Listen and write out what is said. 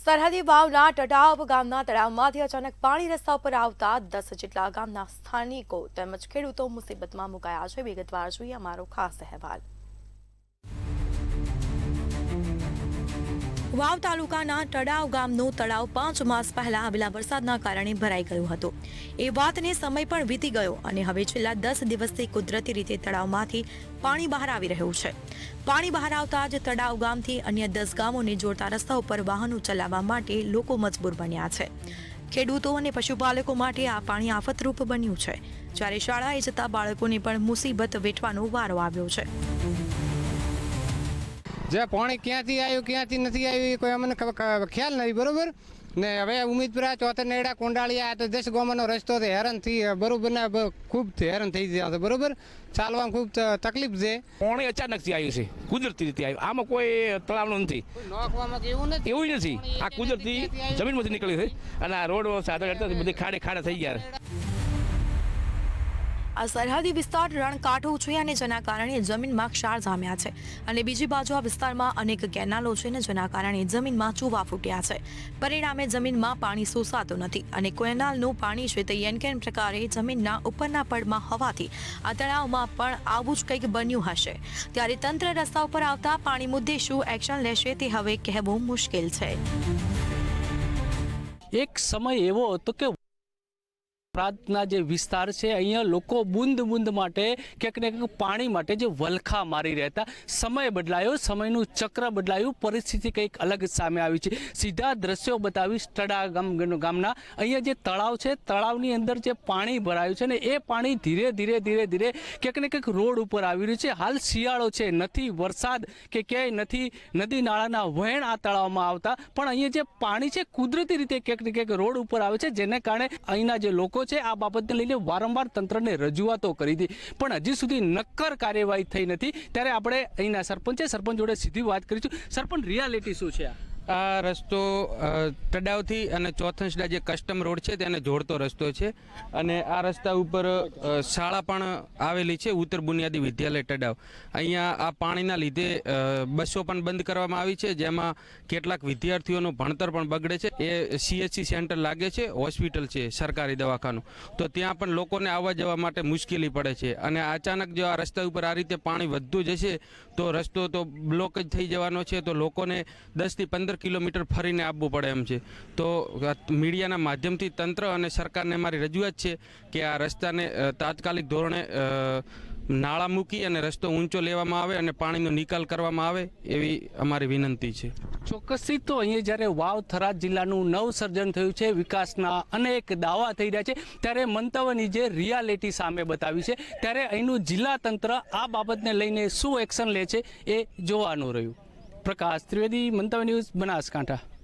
સરહદી વાવના ટડાવ ગામના તળાવમાંથી અચાનક પાણી રસ્તા પર આવતા 10 જેટલા ગામના સ્થાનિકો તેમજ ખેડૂતો મુસીબતમાં મુકાયા છે। વિગતવાર જોઈએ અમારો ખાસ અહેવાલ। વાવ તાલુકાના ટડાવ ગામનું તળાવ 5 માસ પહેલા આવેલા વરસાદના કારણે ભરાઈ ગયું હતું। એ વાતને સમય પણ વીતી ગયો અને હવે છેલ્લા 10 દિવસથી કુદરતી રીતે તળાવમાંથી પાણી બહાર આવી રહ્યું છે। પાણી બહાર આવતા જ તળાવ ગામથી અન્ય 10 ગામોને જોડતા રસ્તા ઉપર વાહનો ચલાવવા માટે લોકો મજબૂર બન્યા છે। ખેડૂતો અને પશુપાલકો માટે આ પાણી આફતરૂપ બન્યું છે, જ્યારે શાળાએ જતા બાળકોને પણ મુસીબત વેઠવાનો વારો આવ્યો છે। જે પાણી ક્યાંથી આવ્યું ક્યાંથી નથી આવ્યું કોઈ અમને ખ્યાલ નથી, બરોબર ને। હવે ઉમેદપુરા ચોથનેડા કોંડાળિયા તો 10 ગામનો રસ્તો છે, હેરાન થઈ બરોબર ને ખૂબ હેરાન થઈ ગયા છે, બરોબર। ચાલવામાં ખૂબ તકલીફ છે। પાણી અચાનકથી આવ્યું છે, કુદરતી રીતે આવ્યું, આમાં કોઈ તળાવનું નથી, નોખવામાં એવું નથી। આ કુદરતી જમીનમાંથી નીકળી છે અને આ રોડ સાથે બધી ખાડા થઈ ગયા। આ સરહદી વિસ્તાર રણકાંઠો છે અને જેના કારણે જમીનમાં ક્ષાર જામ્યા છે અને બીજી બાજુ આ વિસ્તારમાં અનેક કેનાલો છે ને જેના કારણે જમીનમાં ચૂવા ફૂટ્યા છે। પરિણામે જમીનમાં પાણી શોષાતું નથી અને કેનાલનું પાણી છે તે યનકેન પ્રકારે જમીનના ઉપરના પડમાં હોવાથી આ તળાવમાં પણ આવું જ કંઈક બન્યું હશે। ત્યારે તંત્ર રસ્તા ઉપર આવતા પાણી મુદ્દે શું એક્શન લેશે તે હવે કહેવું મુશ્કેલ છે। એક સમય એવો હતો કે પ્રાંતના જે વિસ્તાર છે અહીંયા લોકો બુંદ બુંદ માટે ક્યાંક ને ક્યાંક પાણી માટે જે વલખા મારી રહેતા। સમય બદલાયો, સમયનું ચક્ર બદલાયું, પરિસ્થિતિ કંઈક અલગ સામે આવી છે। સીધા દ્રશ્યો બતાવીશ ટડા ગામના। અહીંયા જે તળાવ છે, તળાવની અંદર જે પાણી ભરાયું છે ને એ પાણી ધીરે ધીરે ક્યાંક ને ક્યાંક રોડ ઉપર આવી રહ્યું છે। હાલ શિયાળો છે, નથી વરસાદ કે ક્યાંય નથી નદી નાળાના વહેણ આ તળાવમાં આવતા, પણ અહીંયા જે પાણી છે કુદરતી રીતે ક્યાંક ને ક્યાંક રોડ ઉપર આવે છે, જેને કારણે અહીંના જે લોકો છે આ બાબતને લઈને વારંવાર તંત્રને રજૂઆતો કરી હતી, પણ હજી સુધી નક્કર કાર્યવાહી થઈ નથી। ત્યારે આપણે અહીંના સરપંચ જોડે સીધી વાત કરીશું। સરપંચ, રિયાલિટી શું છે? આ રસ્તો ટડાવથી અને ચોથનસડા જે કસ્ટમ રોડ છે તેને જોડતો રસ્તો છે અને આ રસ્તા ઉપર શાળા પણ આવેલી છે, ઉત્તર બુનિયાદી વિદ્યાલય ટડાવ। અહીંયા આ પાણીના લીધે બસો પણ બંધ કરવામાં આવી છે, જેમાં કેટલાક વિદ્યાર્થીઓનું ભણતર પણ બગડે છે। એ CHC સેન્ટર લાગે છે, હોસ્પિટલ છે, સરકારી દવાખાનું, તો ત્યાં પણ લોકોને આવવા જવા માટે મુશ્કેલી પડે છે અને અચાનક જો આ રસ્તા ઉપર આ રીતે પાણી વધતું જશે તો રસ્તો તો બ્લોક જ થઈ જવાનો છે, તો લોકોને 10 થી 15 કિલોમીટર ફરીને આવવું પડે એમ છે। તો મીડિયાના માધ્યમથી તંત્ર અને સરકારને મારી રજૂઆત છે કે આ રસ્તાને તાત્કાલિક ધોરણે નાળા મૂકી અને રસ્તો ઊંચો લેવામાં આવે અને પાણીનો નિકાલ કરવામાં આવે એવી અમારી વિનંતી છે। ચોક્કસથી તો અહીંયા જ્યારે વાવ થરાદ જિલ્લાનું નવસર્જન થયું છે, વિકાસના અનેક દાવા થઈ રહ્યા છે, ત્યારે મંતવ્યની જે રિયાલિટી સામે બતાવી છે, ત્યારે અહીંનું જિલ્લા તંત્ર આ બાબતને લઈને શું એક્શન લે છે એ જોવાનું રહ્યું। પ્રકાશ ત્રિવેદી, મંતવ્ય ન્યૂઝ, બનાસકાંઠા।